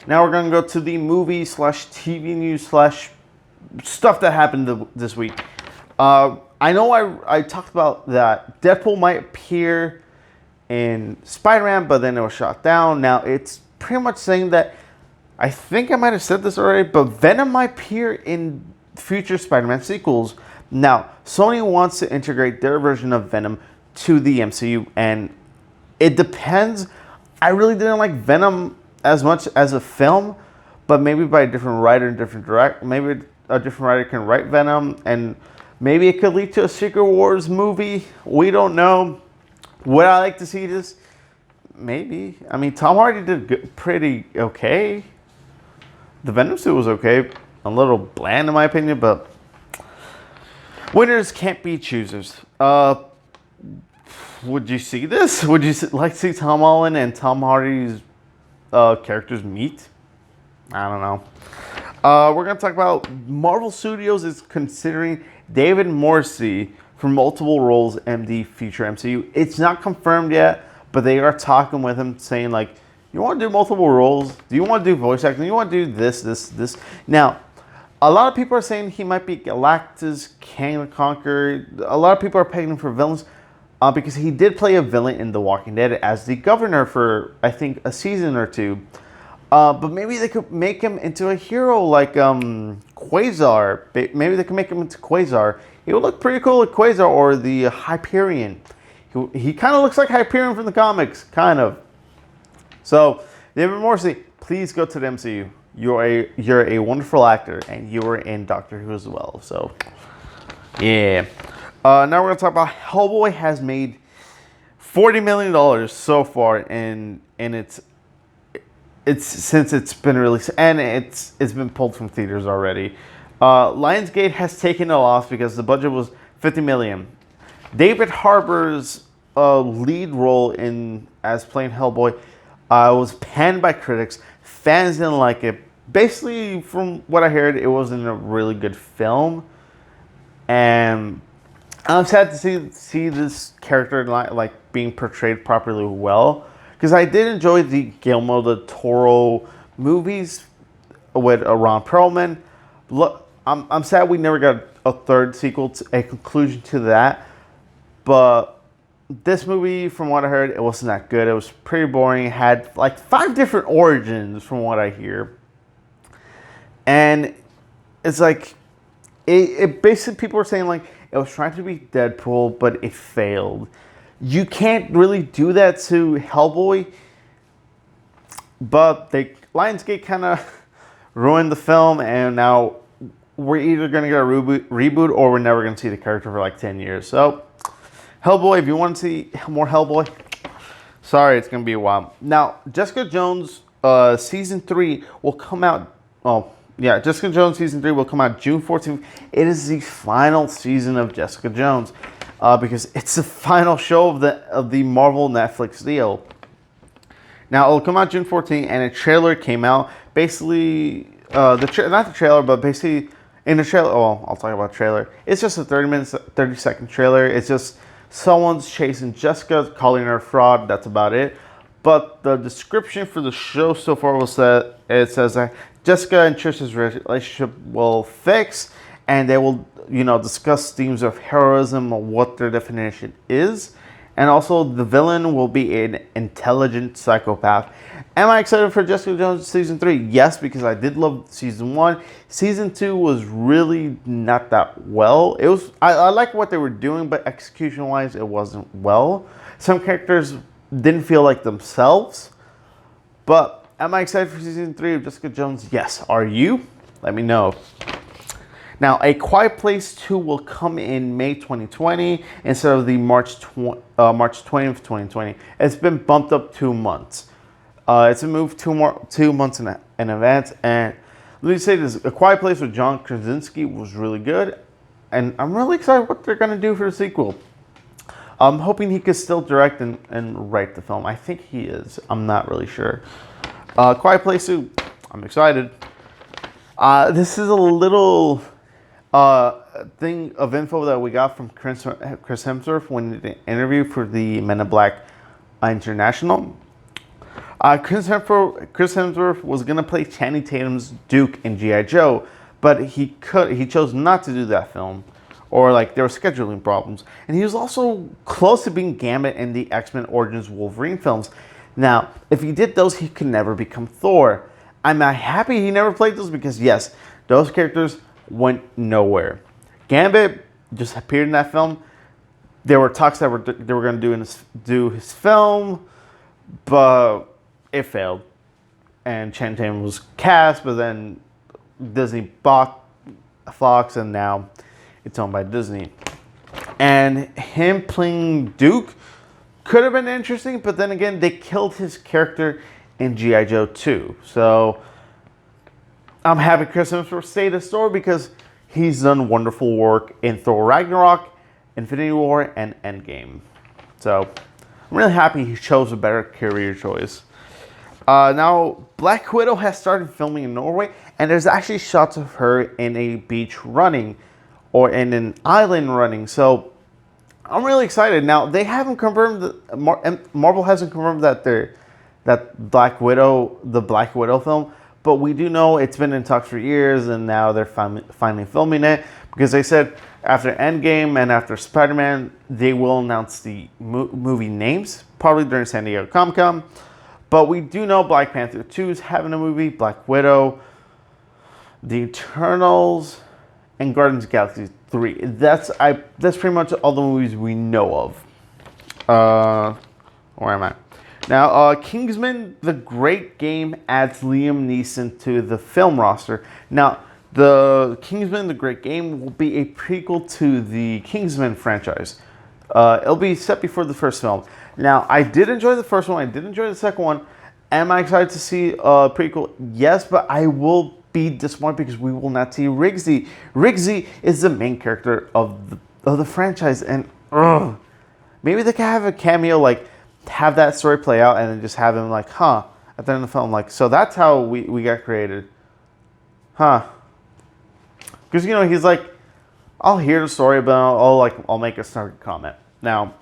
A: Now we're going to go to the movie / TV news / stuff that happened this week. I know I talked about that Deadpool might appear in Spider-Man, but then it was shot down. Now it's pretty much saying that, I think I might have said this already, but Venom might appear in future Spider-Man sequels. Now, Sony wants to integrate their version of Venom to the MCU, and it depends. I really didn't like Venom as much as a film, but maybe by a different writer and different director. Maybe a different writer can write Venom, and maybe it could lead to a Secret Wars movie. We don't know. Would I like to see this? Maybe. I mean, Tom Hardy did pretty okay. The Venom suit was okay. A little bland in my opinion, but winners can't be choosers. Would you see this? Would you like to see Tom Holland and Tom Hardy's characters meet? I don't know. We're going to talk about Marvel Studios is considering David Morrissey for multiple roles in the future MCU. It's not confirmed yet, but they are talking with him, saying like, you want to do multiple roles? Do you want to do voice acting? Do you want to do this? Now, a lot of people are saying he might be Galactus, Kang the Conqueror. A lot of people are pegging him for villains because he did play a villain in The Walking Dead as the governor for, I think, a season or two. But maybe they could make him into a hero like Quasar. Maybe they could make him into Quasar. He would look pretty cool like Quasar or the Hyperion. He kind of looks like Hyperion from the comics, kind of. So, David Morrissey, please go to the MCU. You're a wonderful actor, and you were in Doctor Who as well. So, yeah. Now we're gonna talk about Hellboy has made $40 million so far, and it's since it's been released, and it's been pulled from theaters already. Lionsgate has taken a loss because the budget was $50 million. David Harbour's lead role as playing Hellboy was panned by critics. Fans didn't like it. Basically, from what I heard, it wasn't a really good film, and I'm sad to see this character like being portrayed properly well. Because I did enjoy the Guillermo del Toro movies with Ron Perlman. Look, I'm sad we never got a third sequel, a conclusion to that. But this movie, from what I heard, it wasn't that good. It was pretty boring. It had like 5 different origins, from what I hear. And it's like, it basically, people were saying like, it was trying to be Deadpool, but it failed. You can't really do that to Hellboy, but Lionsgate kind of ruined the film, and now we're either going to get a reboot or we're never going to see the character for like 10 years. So, Hellboy, if you want to see more Hellboy, sorry, it's going to be a while. Now, Jessica Jones Season 3 will come out, Jessica Jones Season 3 will come out June 14th. It is the final season of Jessica Jones because it's the final show of the Marvel Netflix deal. Now, it'll come out June 14th, and a trailer came out. Basically, not the trailer, but basically in the trailer, I'll talk about the trailer. It's just a 30-second trailer. It's just someone's chasing Jessica, calling her a fraud. That's about it. But the description for the show so far was that it says that Jessica and Trish's relationship will fix, and they will, discuss themes of heroism and what their definition is. And also, the villain will be an intelligent psychopath. Am I excited for Jessica Jones Season 3? Yes, because I did love Season 1. Season 2 was really not that well. I like what they were doing, but execution-wise, it wasn't well. Some characters didn't feel like themselves. But am I excited for Season 3 of Jessica Jones? Yes. Are you? Let me know. Now, A Quiet Place 2 will come in May 2020 instead of the March 20th, 2020. It's been bumped up 2 months. It's been moved 2 months in advance. And let me say this, A Quiet Place with John Krasinski was really good. And I'm really excited what they're going to do for the sequel. I'm hoping he could still direct and write the film. I think he is. I'm not really sure. Quiet Place 2, I'm excited. This is a little thing of info that we got from Chris Hemsworth when he did an interview for the Men in Black International. Chris Hemsworth was going to play Channing Tatum's Duke in G.I. Joe, but he chose not to do that film, or like there were scheduling problems. And he was also close to being Gambit in the X-Men Origins Wolverine films. Now, if he did those, he could never become Thor. I'm happy he never played those because yes, those characters went nowhere. Gambit just appeared in that film. There were talks that they were going to do his film, but it failed. And Channing Tatum was cast, but then Disney bought Fox, and now it's owned by Disney. And him playing Duke could have been interesting, but then again, they killed his character in G.I. Joe 2. So I'm happy Chris Hemsworth stayed at Thor because he's done wonderful work in Thor Ragnarok, Infinity War, and Endgame. So I'm really happy he chose a better career choice. Now, Black Widow has started filming in Norway, and there's actually shots of her in a beach running or in an island running. So I'm really excited. Now, they haven't confirmed Marvel hasn't confirmed that the Black Widow film. But we do know it's been in talks for years, and now they're finally filming it. Because they said after Endgame and after Spider-Man, they will announce the movie names, probably during San Diego Comic-Con. But we do know Black Panther 2 is having a movie, Black Widow, The Eternals, and Guardians of the Galaxy 3. That's pretty much all the movies we know of. Where am I? Now, Kingsman: The Great Game adds Liam Neeson to the film roster. Now, the Kingsman: The Great Game will be a prequel to the Kingsman franchise. It'll be set before the first film. Now, I did enjoy the first one. I did enjoy the second one. Am I excited to see a prequel? Yes, but I will be disappointed because we will not see Riggsy. Riggsy is the main character of the franchise, and maybe they can have a cameo, like have that story play out, and then just have him like, at the end of the film, like, so that's how we got created, because he's like, I'll hear the story, but I'll make a snarky comment. Now,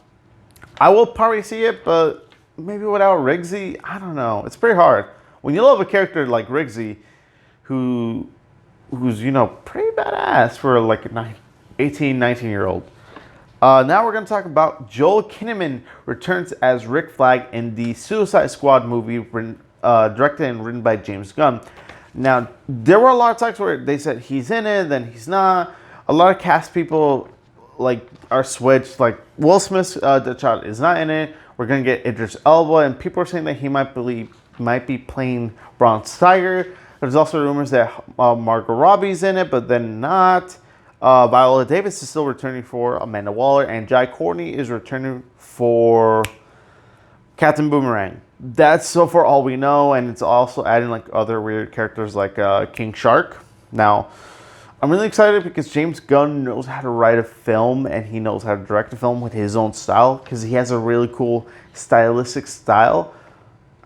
A: I will probably see it, but maybe without Riggsy, I don't know. It's pretty hard when you love a character like Riggsy, who's pretty badass for like an 18, 19-year-old. Now we're going to talk about Joel Kinnaman returns as Rick Flag in the Suicide Squad movie, directed and written by James Gunn. Now, there were a lot of talks where they said he's in it, then he's not. A lot of cast people are switched. Like Will Smith's Deadshot is not in it. We're going to get Idris Elba, and people are saying that he might be playing Bronze Tiger. There's also rumors that Margot Robbie's in it, but then not. Viola Davis is still returning for Amanda Waller, and Jai Courtney is returning for Captain Boomerang. That's so far all we know, and it's also adding like other weird characters like King Shark. Now, I'm really excited because James Gunn knows how to write a film and he knows how to direct a film with his own style because he has a really cool stylistic style.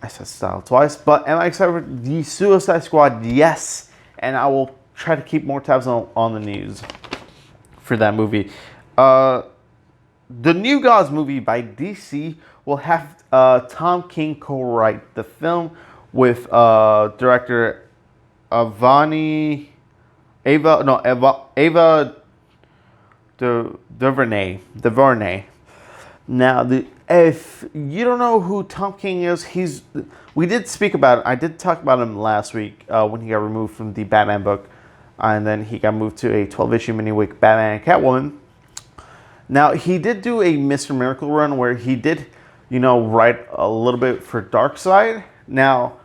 A: I said style twice, but am I excited for the Suicide Squad? Yes, and I will try to keep more tabs on the news for that movie. The New Gods movie by DC will have Tom King co-write the film with director Ava DuVernay. Now, if you don't know who Tom King is, we did speak about it. I did talk about him last week when he got removed from the Batman book, and then he got moved to a 12-issue mini-week Batman and Catwoman. Now, he did do a Mr. Miracle run where he did, write a little bit for Darkseid. Now,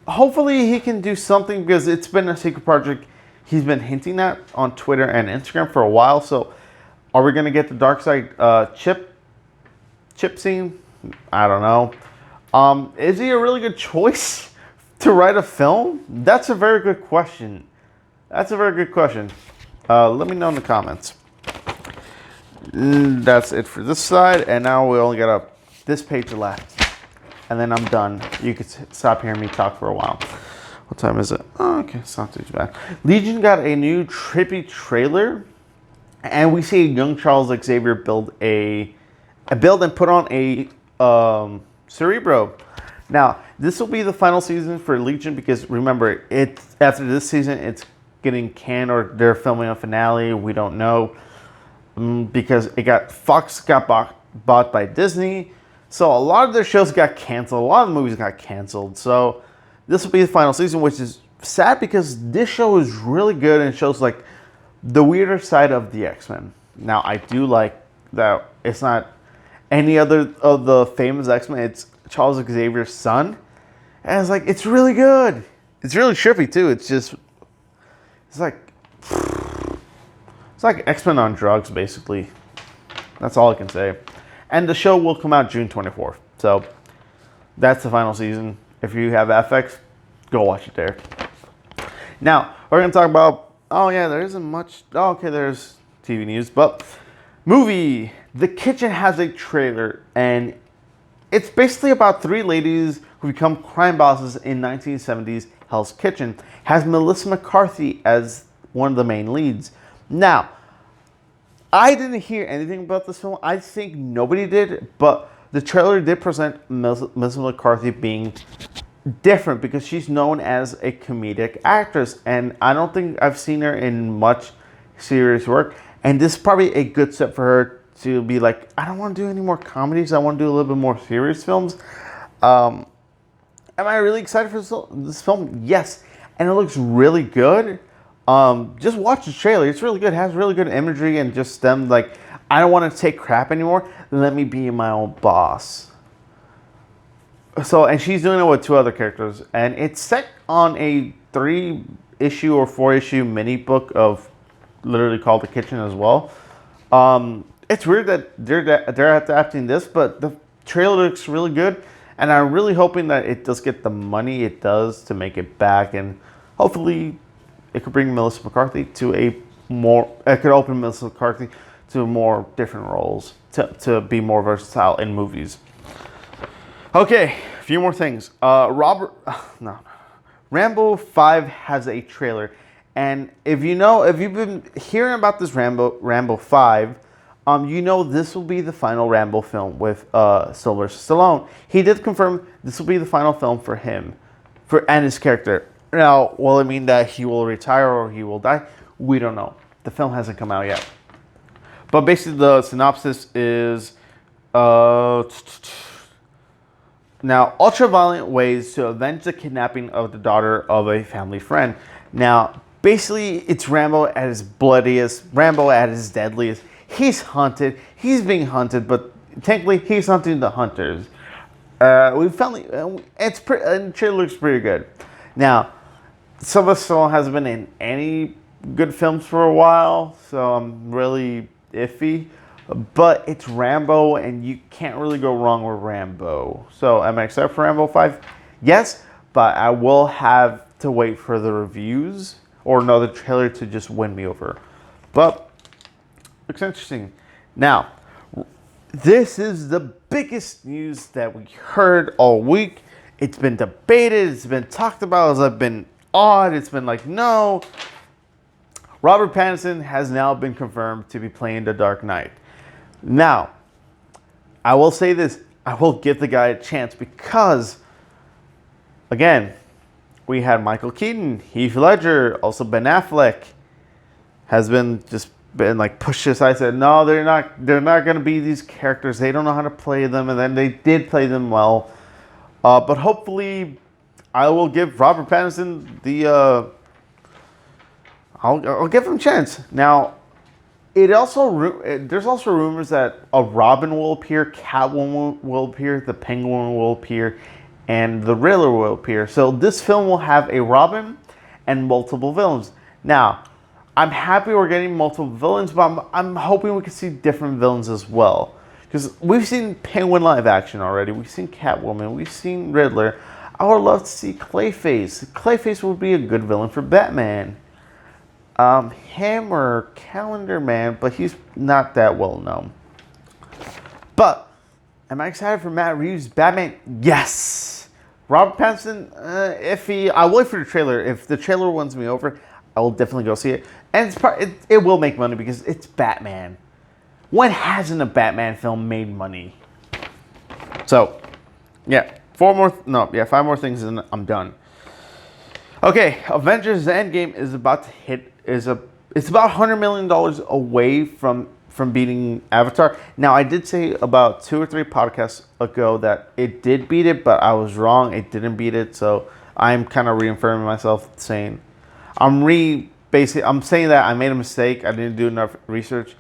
A: hopefully he can do something because it's been a secret project he's been hinting at on Twitter and Instagram for a while. So, are we going to get the Darkseid chip scene? I don't know. Is he a really good choice to write a film? That's a very good question. Let me know in the comments. That's it for this side, and now we only got this page left, and then I'm done. You could stop hearing me talk for a while. What time is it? Oh, okay, it's not too bad. Legion got a new trippy trailer, and we see young Charles Xavier build and put on a Cerebro. Now, this will be the final season for Legion because remember, after this season, it's getting canned or they're filming a finale. We don't know because Fox got bought by Disney. So a lot of their shows got canceled. A lot of the movies got canceled. So this will be the final season, which is sad because this show is really good and shows like the weirder side of the X-Men. Now, I do like that it's not any other of the famous X-Men. It's Charles Xavier's son. And it's really good. It's really trippy too. It's like X-Men on drugs, basically. That's all I can say. And the show will come out June 24th. So that's the final season. If you have FX, go watch it there. Now, we're going to talk about, there isn't much. There's TV news. But movie, The Kitchen has a trailer. And it's basically about three ladies who become crime bosses in 1970s Hell's Kitchen. Has Melissa McCarthy as one of the main leads. Now, I didn't hear anything about this film. I think nobody did, but the trailer did present Melissa McCarthy being different because she's known as a comedic actress, and I don't think I've seen her in much serious work. And this is probably a good step for her to be like, I don't want to do any more comedies. I want to do a little bit more serious films. Am I really excited for this film? Yes, and it looks really good. Just watch the trailer. It's really good. It has really good imagery and just them like, I don't want to take crap anymore. Let me be my own boss. So, and she's doing it with two other characters, and it's set on a 3-issue or 4-issue mini book of literally called The Kitchen as well. It's weird that they're adapting this, but the trailer looks really good, and I'm really hoping that it does get the money it does to make it back, and hopefully it could bring Melissa McCarthy to it could open Melissa McCarthy to more different roles, to be more versatile in movies. Okay, a few more things. Rambo 5 has a trailer, and if you've been hearing about this Rambo 5, this will be the final Rambo film with Sylvester Stallone. He did confirm this will be the final film for him, and his character. Now, will it mean that he will retire or he will die? We don't know. The film hasn't come out yet. But basically, the synopsis is now ultra-violent ways to avenge the kidnapping of the daughter of a family friend. Now, basically, it's Rambo at his bloodiest, Rambo at his deadliest. He's hunted. He's being hunted, but technically, he's hunting the hunters. We finally, the trailer looks pretty good. Now, Sylvester Stallone hasn't been in any good films for a while, so I'm really iffy. But it's Rambo, and you can't really go wrong with Rambo. So am I excited for Rambo 5? Yes, but I will have to wait for the reviews or another trailer to just win me over. But looks interesting. Now, this is the biggest news that we heard all week. It's been debated. It's been talked about. It's been odd. It's been like, no. Robert Pattinson has now been confirmed to be playing the Dark Knight. Now, I will say this. I will give the guy a chance because, again, we had Michael Keaton, Heath Ledger, also Ben Affleck has been like pushed aside. Said no, they're not going to be these characters. They don't know how to play them, and then they did play them well. But hopefully, I will give Robert Pattinson the. I'll give him a chance. Now, there's also rumors that a Robin will appear, Catwoman will appear, the Penguin will appear, and the Riddler will appear. So this film will have a Robin and multiple villains. Now, I'm happy we're getting multiple villains, but I'm hoping we can see different villains as well. Because we've seen Penguin live action already. We've seen Catwoman. We've seen Riddler. I would love to see Clayface. Clayface would be a good villain for Batman. Him or Calendar Man, but he's not that well known. But am I excited for Matt Reeves' Batman? Yes. Robert Pattinson, iffy. I'll wait for the trailer. If the trailer wins me over, I will definitely go see it. And it will make money because it's Batman. When hasn't a Batman film made money? So, yeah, 5 more things and I'm done. Okay, Avengers Endgame is about to hit. It's about $100 million away from beating Avatar. Now, I did say about 2 or 3 podcasts ago that it did beat it, but I was wrong. It didn't beat it, so I'm kind of reaffirming myself, saying I'm saying that I made a mistake. I didn't do enough research,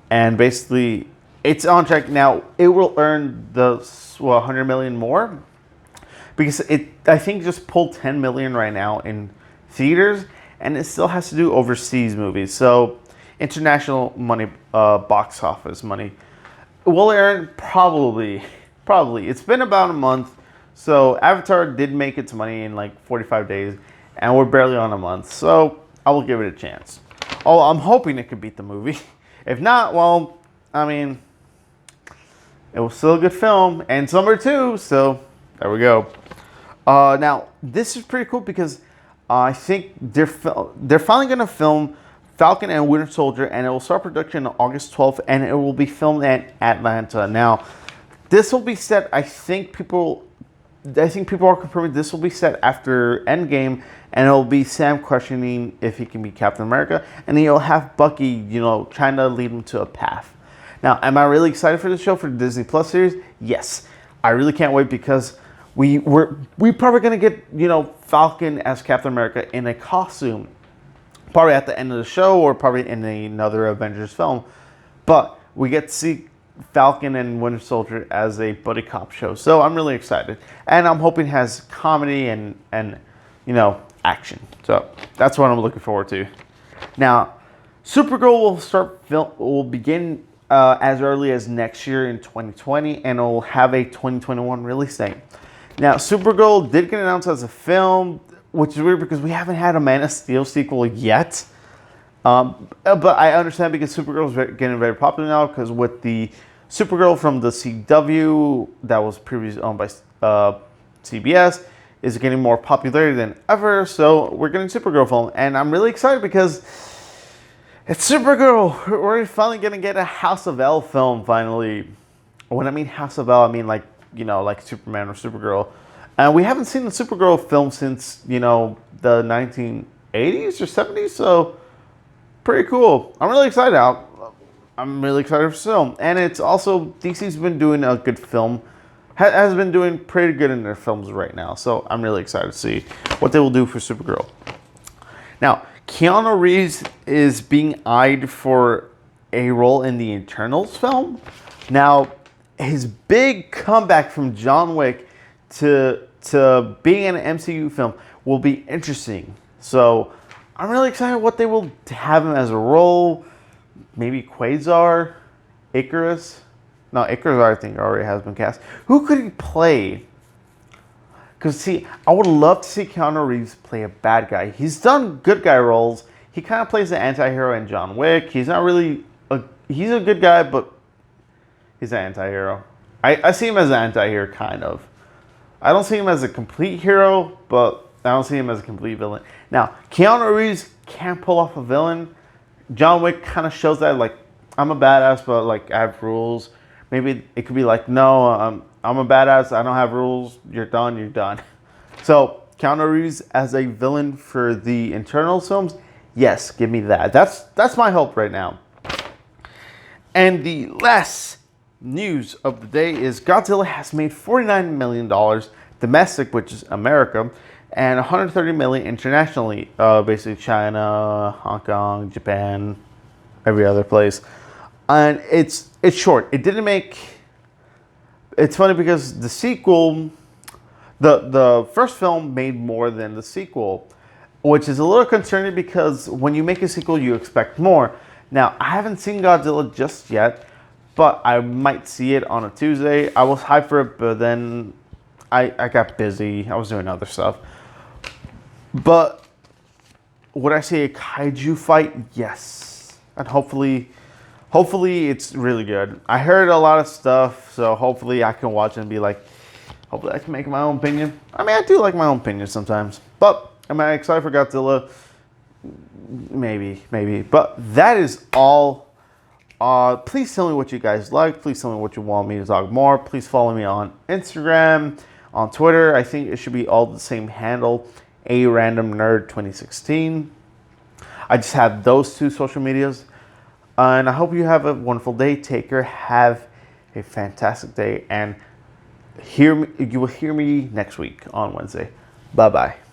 A: and basically, it's on track now. It will earn the 100 million more because I think just pulled 10 million right now in theaters. And it still has to do overseas movies. So, international money, box office money. Will earn probably. It's been about a month. So, Avatar did make its money in like 45 days. And we're barely on a month. So, I will give it a chance. Oh, I'm hoping it could beat the movie. If not, well, I mean, it was still a good film. And it's number 2. So, there we go. Now, this is pretty cool because I think they're finally going to film Falcon and Winter Soldier, and it will start production on August 12th, and it will be filmed in Atlanta. Now, this will be set. I think people are confirming this will be set after Endgame, and it will be Sam questioning if he can be Captain America, and he'll have Bucky, trying to lead him to a path. Now, am I really excited for the show for the Disney Plus series? Yes, I really can't wait because we probably gonna get Falcon as Captain America in a costume, probably at the end of the show or probably in another Avengers film. But we get to see Falcon and Winter Soldier as a buddy cop show, so I'm really excited, and I'm hoping it has comedy and action. So that's what I'm looking forward to. Now, Supergirl will begin as early as next year in 2020, and it will have a 2021 release date. Now, Supergirl did get announced as a film, which is weird because we haven't had a Man of Steel sequel yet. But I understand because Supergirl is getting very popular now because with the Supergirl from the CW that was previously owned by CBS is getting more popularity than ever. So we're getting Supergirl film, and I'm really excited because it's Supergirl. We're finally going to get a House of L film finally. When I mean House of L, I mean like Superman or Supergirl. And we haven't seen the Supergirl film since, the 1980s or 70s. So, pretty cool. I'm really excited. I'm really excited for this film. And it's also, DC's been doing a good film. Has been doing pretty good in their films right now. So, I'm really excited to see what they will do for Supergirl. Now, Keanu Reeves is being eyed for a role in the Eternals film. Now, his big comeback from John Wick to being in an MCU film will be interesting. So I'm really excited what they will have him as a role. Maybe Quasar, Icarus. No, Icarus I think already has been cast. Who could he play? Because see, I would love to see Keanu Reeves play a bad guy. He's done good guy roles. He kind of plays the anti-hero in John Wick. He's not really he's a good guy, but he's an anti-hero. I see him as an anti-hero, kind of. I don't see him as a complete hero, but I don't see him as a complete villain. Now, Keanu Reeves can pull off a villain. John Wick kind of shows that, like, I'm a badass, but, like, I have rules. Maybe it could be like, no, I'm a badass, I don't have rules, you're done, you're done. So, Keanu Reeves as a villain for the Internal films, yes, give me that. That's my hope right now. And the last news of the day is Godzilla has made $49 million domestic, which is America, and $130 million internationally, basically China, Hong Kong, Japan, every other place. And it's short. It didn't make. It's funny because the sequel, the first film made more than the sequel, which is a little concerning because when you make a sequel, you expect more. Now, I haven't seen Godzilla just yet, but I might see it on a Tuesday. I was hyped for it, but then I got busy. I was doing other stuff. But would I say a kaiju fight? Yes. And hopefully it's really good. I heard a lot of stuff, so hopefully I can watch it and be like, hopefully I can make my own opinion. I mean, I do like my own opinion sometimes. But am I excited for Godzilla? Maybe. But that is all. Please tell me what you guys like. Please tell me what you want me to talk more. Please follow me on Instagram, on Twitter. I think it should be all the same handle, arandomnerd2016. I just have those two social medias. And I hope you have a wonderful day. Take care. Have a fantastic day. And you will hear me next week on Wednesday. Bye-bye.